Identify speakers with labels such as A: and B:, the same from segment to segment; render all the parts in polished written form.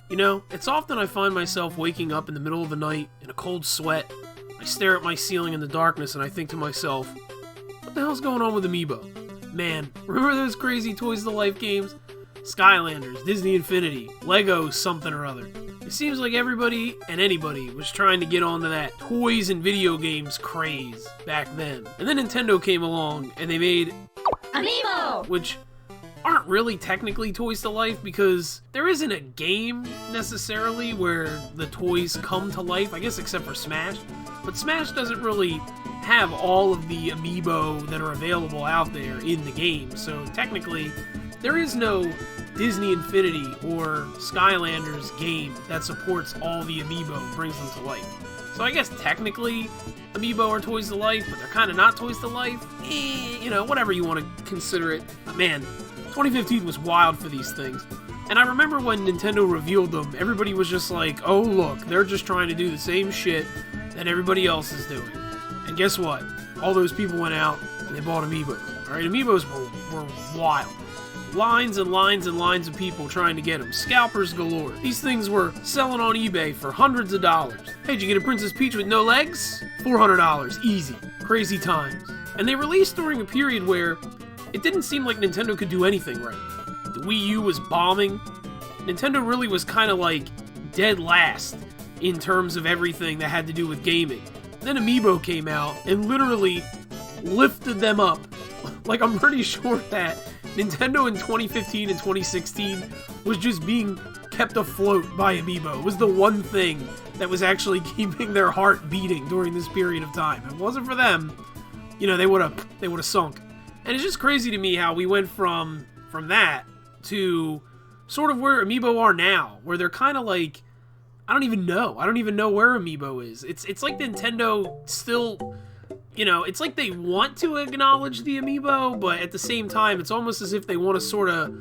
A: You know, it's often I find myself waking up in the middle of the night in a cold sweat. I stare at my ceiling in the darkness and I think to myself, what the hell's going on with Amiibo? Man, remember those crazy Toys to Life games? Skylanders, Disney Infinity, Lego something or other. It seems like everybody and anybody was trying to get onto that toys and video games craze back then. And then Nintendo came along and they made
B: Amiibo!
A: Which aren't really technically Toys to Life because there isn't a game necessarily where the toys come to life, I guess except for Smash. But Smash doesn't really have all of the Amiibo that are available out there in the game, so technically there is no Disney Infinity or Skylanders game that supports all the Amiibo and brings them to life. So I guess technically Amiibo are Toys to Life, but they're kind of not Toys to Life. You know, whatever you want to consider it. But man, 2015 was wild for these things. And I remember when Nintendo revealed them, everybody was just like, oh look, they're just trying to do the same shit that everybody else is doing. And guess what? All those people went out and they bought Amiibos. Alright, Amiibos were wild. Lines and lines and lines of people trying to get them. Scalpers galore. These things were selling on eBay for hundreds of dollars. Hey, did you get a Princess Peach with no legs? $400. Easy. Crazy times. And they released during a period where it didn't seem like Nintendo could do anything right. The Wii U was bombing. Nintendo really was kind of like dead last in terms of everything that had to do with gaming. Then Amiibo came out and literally lifted them up. Like, I'm pretty sure that Nintendo in 2015 and 2016 was just being kept afloat by Amiibo. It was the one thing that was actually keeping their heart beating during this period of time. If it wasn't for them, you know, they would have sunk. And it's just crazy to me how we went from that to sort of where Amiibo are now, where they're kind of like, I don't even know where Amiibo is. It's like Nintendo still, you know, it's like they want to acknowledge the Amiibo, but at the same time, it's almost as if they want to sort of,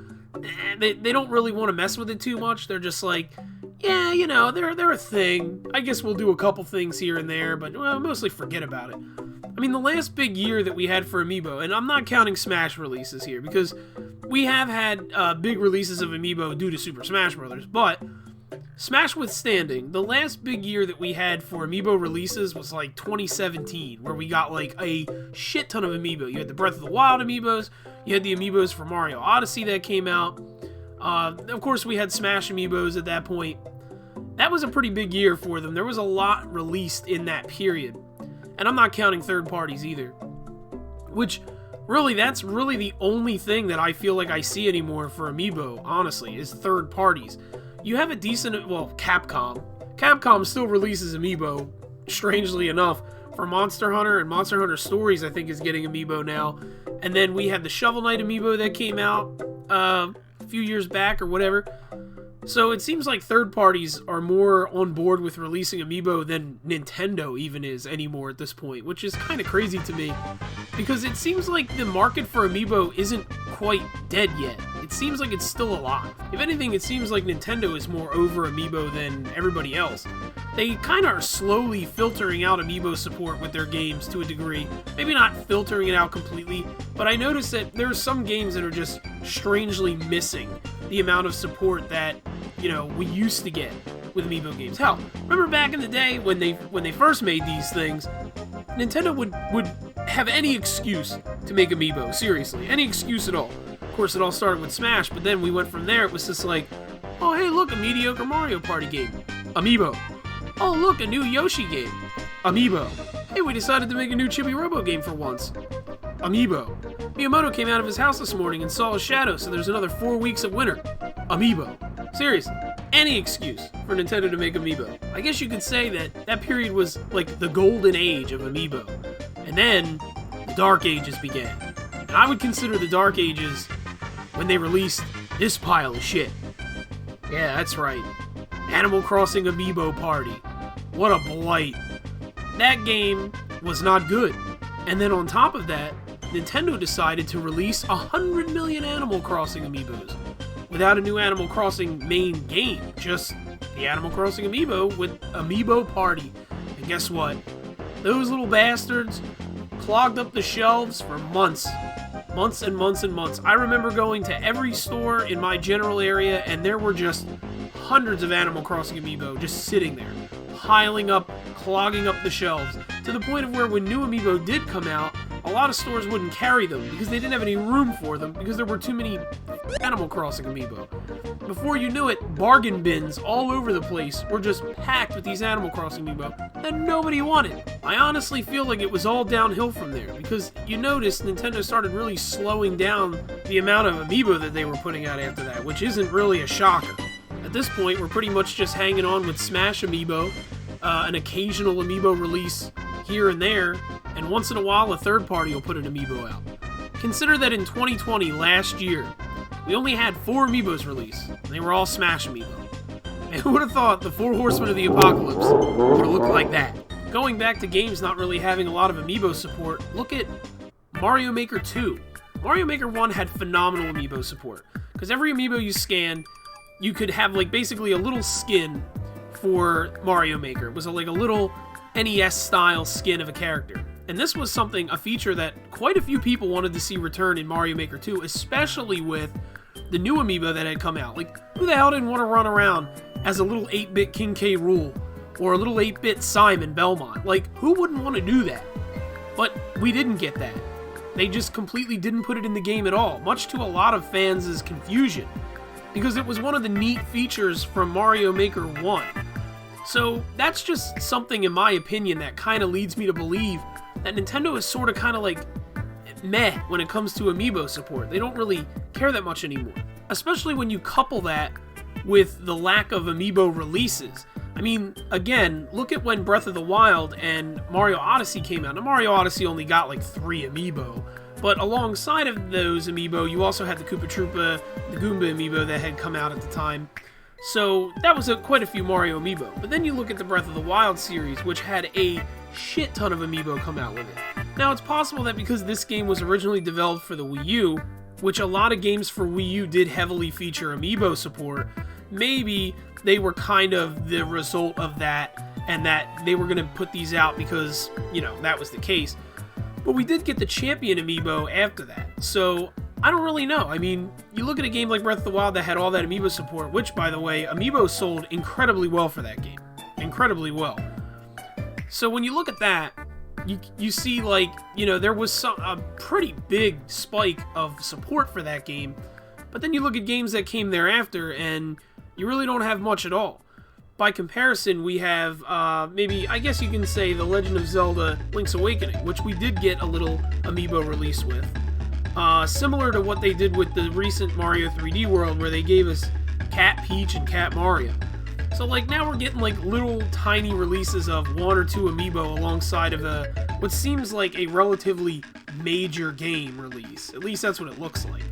A: they don't really want to mess with it too much. They're just like, yeah, you know, they're a thing. I guess we'll do a couple things here and there, but well, mostly forget about it. I mean, the last big year that we had for Amiibo, and I'm not counting Smash releases here, because we have had big releases of Amiibo due to Super Smash Bros., but Smash withstanding, the last big year that we had for Amiibo releases was like 2017, where we got like a shit ton of Amiibo. You had the Breath of the Wild Amiibos, you had the Amiibos for Mario Odyssey that came out. Of course, we had Smash Amiibos at that point. That was a pretty big year for them. There was a lot released in that period. And I'm not counting third parties either. Which, really, that's really the only thing that I feel like I see anymore for Amiibo, honestly, is third parties. You have a decent, well, Capcom. Capcom still releases Amiibo, strangely enough, for Monster Hunter, and Monster Hunter Stories, I think, is getting Amiibo now. And then we had the Shovel Knight Amiibo that came out a few years back or whatever. So it seems like third parties are more on board with releasing Amiibo than Nintendo even is anymore at this point, which is kind of crazy to me, because it seems like the market for Amiibo isn't quite dead yet. It seems like it's still alive. If anything, it seems like Nintendo is more over Amiibo than everybody else. They kind of are slowly filtering out Amiibo support with their games to a degree. Maybe not filtering it out completely, but I noticed that there are some games that are just strangely missing the amount of support that, you know, we used to get with Amiibo games. Hell, remember back in the day when they first made these things, Nintendo would have any excuse to make Amiibo, seriously, any excuse at all. Of course, it all started with Smash, but then we went from there. It was just like, oh hey, look, a mediocre Mario Party game, Amiibo. Oh look, a new Yoshi game, Amiibo. Hey, we decided to make a new Chibi Robo game for once, Amiibo. Miyamoto came out of his house this morning and saw a shadow, so there's another 4 weeks of winter, Amiibo. Seriously, any excuse for Nintendo to make Amiibo. I guess you could say that period was like the golden age of Amiibo. And then the Dark Ages began. And I would consider the Dark Ages when they released this pile of shit. Yeah, that's right. Animal Crossing Amiibo Party. What a blight. That game was not good. And then on top of that, Nintendo decided to release 100 million Animal Crossing Amiibos without a new Animal Crossing main game, just the Animal Crossing Amiibo with Amiibo Party. And guess what? Those little bastards clogged up the shelves for months. Months and months and months. I remember going to every store in my general area, and there were just hundreds of Animal Crossing Amiibo just sitting there, piling up, clogging up the shelves, to the point of where when new Amiibo did come out, a lot of stores wouldn't carry them because they didn't have any room for them because there were too many Animal Crossing Amiibo. Before you knew it, bargain bins all over the place were just packed with these Animal Crossing Amiibo that nobody wanted. I honestly feel like it was all downhill from there because you notice Nintendo started really slowing down the amount of Amiibo that they were putting out after that, which isn't really a shocker. At this point, we're pretty much just hanging on with Smash Amiibo, an occasional Amiibo release here and there, and once in a while a third party will put an Amiibo out. Consider that in 2020, last year, we only had 4 Amiibos released, and they were all Smash Amiibo. And who would have thought the 4 Horsemen of the Apocalypse would have looked like that? Going back to games not really having a lot of Amiibo support, look at Mario Maker 2. Mario Maker 1 had phenomenal Amiibo support, because every Amiibo you scanned, you could have like basically a little skin for Mario Maker. It was like a little NES-style skin of a character. And this was a feature that quite a few people wanted to see return in Mario Maker 2, especially with the new Amiibo that had come out. Like, who the hell didn't want to run around as a little 8-bit King K. Rool or a little 8-bit Simon Belmont? Like, who wouldn't want to do that? But we didn't get that. They just completely didn't put it in the game at all, much to a lot of fans' confusion, because it was one of the neat features from Mario Maker 1. So that's just something, in my opinion, that kind of leads me to believe that Nintendo is sort of kind of like meh when it comes to Amiibo support. They don't really care that much anymore, especially when you couple that with the lack of Amiibo releases. I mean, again, look at when Breath of the Wild and Mario Odyssey came out. Now, Mario Odyssey only got like 3 Amiibo, but alongside of those Amiibo, you also had the Koopa Troopa, the Goomba Amiibo that had come out at the time. So that was quite a few Mario Amiibo. But then you look at the Breath of the Wild series, which had a shit ton of Amiibo come out with it. Now, it's possible that because this game was originally developed for the Wii U, which a lot of games for Wii U did heavily feature Amiibo support, maybe they were kind of the result of that, and that they were going to put these out because, you know, that was the case. But we did get the Champion Amiibo after that, so I don't really know. I mean, you look at a game like Breath of the Wild that had all that Amiibo support, which, by the way, Amiibo sold incredibly well for that game. Incredibly well. So when you look at that, you see, like, you know, there was a pretty big spike of support for that game, but then you look at games that came thereafter, and you really don't have much at all. By comparison, we have, maybe, I guess you can say, The Legend of Zelda Link's Awakening, which we did get a little Amiibo release with. Similar to what they did with the recent Mario 3D World, where they gave us Cat Peach and Cat Mario. So, like, now we're getting, like, little tiny releases of 1 or 2 Amiibo alongside of what seems like a relatively major game release. At least that's what it looks like.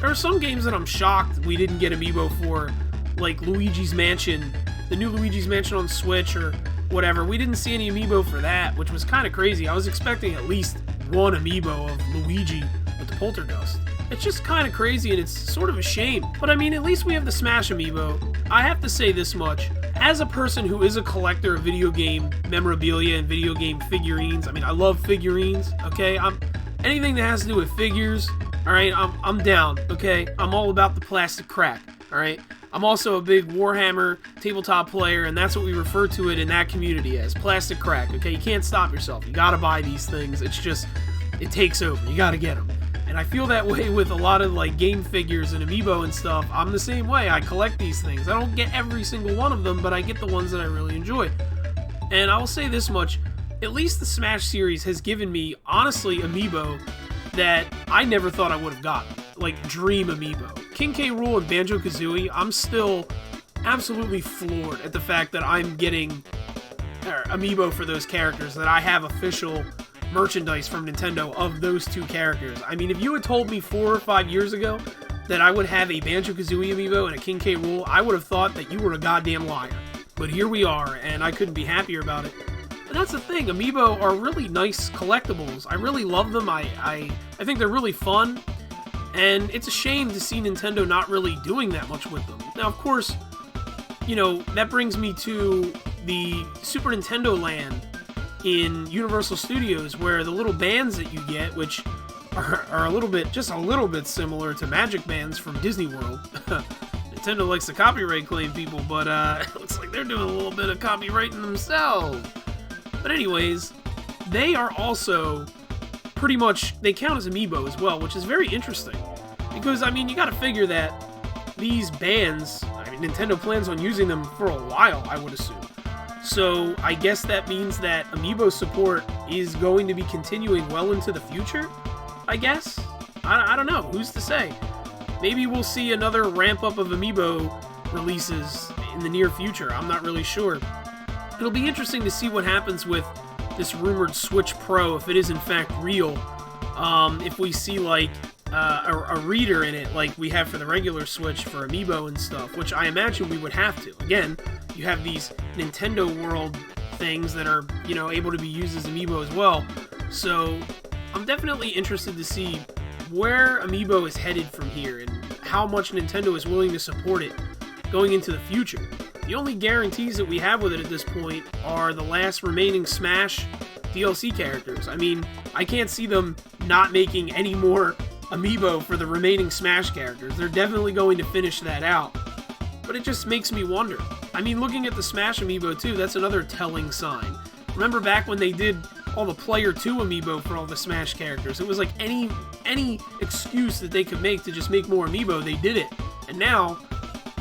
A: There are some games that I'm shocked we didn't get Amiibo for, like Luigi's Mansion, the new Luigi's Mansion on Switch or whatever. We didn't see any Amiibo for that, which was kind of crazy. I was expecting at least 1 Amiibo of Luigi with the Poltergust. It's just kind of crazy, and it's sort of a shame. But I mean, at least we have the Smash Amiibo. I have to say this much. As a person who is a collector of video game memorabilia and video game figurines, I mean, I love figurines, okay? Anything that has to do with figures, alright, I'm down, okay? I'm all about the plastic crack, alright? I'm also a big Warhammer tabletop player, and that's what we refer to it in that community as, plastic crack, okay? You can't stop yourself. You gotta buy these things. It's just, it takes over. You gotta get them. And I feel that way with a lot of, like, game figures and Amiibo and stuff. I'm the same way. I collect these things. I don't get every single one of them, but I get the ones that I really enjoy. And I will say this much. At least the Smash series has given me, honestly, Amiibo that I never thought I would have gotten. Like, Dream Amiibo. King K. Rool and Banjo-Kazooie, I'm still absolutely floored at the fact that I'm getting Amiibo for those characters, that I have official merchandise from Nintendo of those 2 characters. I mean, if you had told me 4 or 5 years ago that I would have a Banjo-Kazooie Amiibo and a King K. Rool, I would have thought that you were a goddamn liar. But here we are, and I couldn't be happier about it. And that's the thing, Amiibo are really nice collectibles. I really love them. I think they're really fun, and it's a shame to see Nintendo not really doing that much with them. Now, of course, you know, that brings me to the Super Nintendo Land in Universal Studios, where the little bands that you get, which are just a little bit similar to Magic Bands from Disney World. Nintendo likes to copyright claim people, but it looks like they're doing a little bit of copyrighting themselves. But anyways, they are also pretty much, they count as Amiibo as well, which is very interesting. Because, I mean, you gotta figure that these bands, I mean, Nintendo plans on using them for a while, I would assume. So, I guess that means that Amiibo support is going to be continuing well into the future, I guess? I don't know, who's to say? Maybe we'll see another ramp-up of Amiibo releases in the near future, I'm not really sure. It'll be interesting to see what happens with this rumored Switch Pro, if it is in fact real. If we see, like, a reader in it, like we have for the regular Switch for Amiibo and stuff, which I imagine we would have to. Again, you have these Nintendo World things that are, you know, able to be used as Amiibo as well. So, I'm definitely interested to see where Amiibo is headed from here and how much Nintendo is willing to support it going into the future. The only guarantees that we have with it at this point are the last remaining Smash DLC characters. I mean, I can't see them not making any more Amiibo for the remaining Smash characters. They're definitely going to finish that out. But it just makes me wonder. I mean, looking at the Smash Amiibo too, that's another telling sign. Remember back when they did all the Player 2 Amiibo for all the Smash characters? It was like any excuse that they could make to just make more Amiibo, they did it. And now,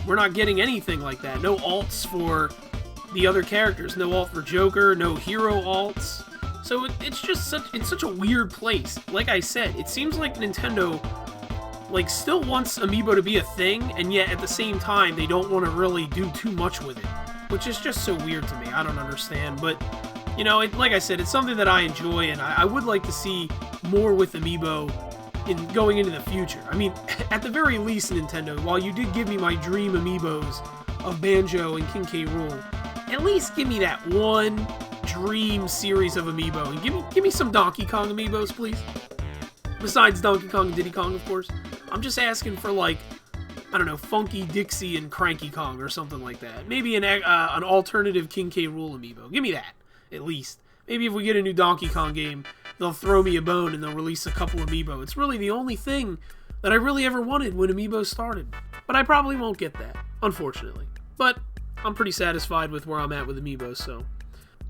A: we're not getting anything like that. No alts for the other characters. No alt for Joker, no hero alts. So it's just such a weird place. Like I said, it seems like Nintendo like still wants Amiibo to be a thing, and yet at the same time they don't want to really do too much with it, which is just so weird to me. I don't understand, but you know, like I said, it's something that I enjoy, and I would like to see more with Amiibo in going into the future. I mean, at the very least, Nintendo, while you did give me my dream Amiibos of Banjo and King K. Rool, at least give me that one dream series of Amiibo, and give me some Donkey Kong Amiibos, please. Besides Donkey Kong and Diddy Kong, of course. I'm just asking for, like, I don't know, Funky Dixie and Cranky Kong or something like that. Maybe an alternative King K. Rool Amiibo. Give me that, at least. Maybe if we get a new Donkey Kong game, they'll throw me a bone and they'll release a couple Amiibo. It's really the only thing that I really ever wanted when Amiibo started. But I probably won't get that, unfortunately. But I'm pretty satisfied with where I'm at with Amiibo, so.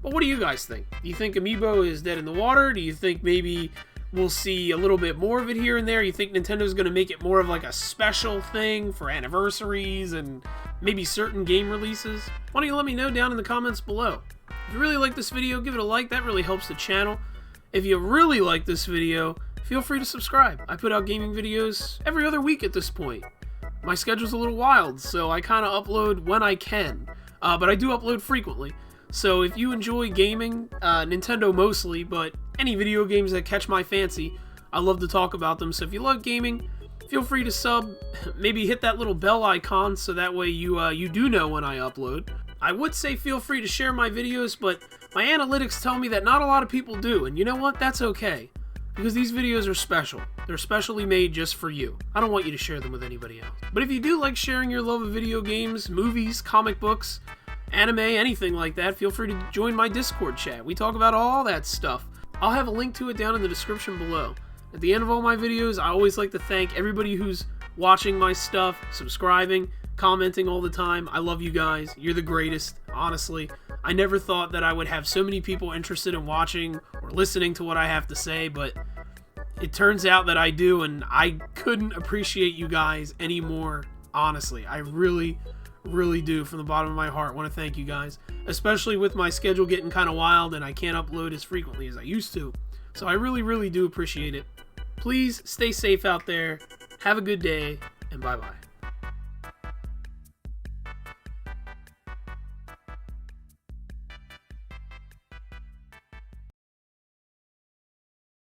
A: But what do you guys think? Do you think Amiibo is dead in the water? Do you think maybe we'll see a little bit more of it here and there? You think Nintendo's going to make it more of like a special thing for anniversaries and maybe certain game releases? Why don't you let me know down in the comments below. If you really like this video, give it a like. That really helps the channel. If you really like this video, feel free to subscribe. I put out gaming videos every other week at this point. My schedule's a little wild, so I kind of upload when I can. But I do upload frequently. So if you enjoy gaming, Nintendo mostly, but any video games that catch my fancy, I love to talk about them. So if you love gaming, feel free to sub, maybe hit that little bell icon so that way you do know when I upload. I would say feel free to share my videos, but my analytics tell me that not a lot of people do, and you know what? That's okay, because these videos are special. They're specially made just for you. I don't want you to share them with anybody else. But if you do like sharing your love of video games, movies, comic books, anime, anything like that, feel free to join my Discord chat. We talk about all that stuff. I'll have a link to it down in the description below. At the end of all my videos, I always like to thank everybody who's watching my stuff, subscribing, commenting all the time. I love you guys. You're the greatest, honestly. I never thought that I would have so many people interested in watching or listening to what I have to say, but it turns out that I do, and I couldn't appreciate you guys anymore, honestly. I really do, from the bottom of my heart, want to thank you guys, especially with my schedule getting kind of wild and I can't upload as frequently as I used to. So I really do appreciate it. Please stay safe out there, have a good day, and bye-bye.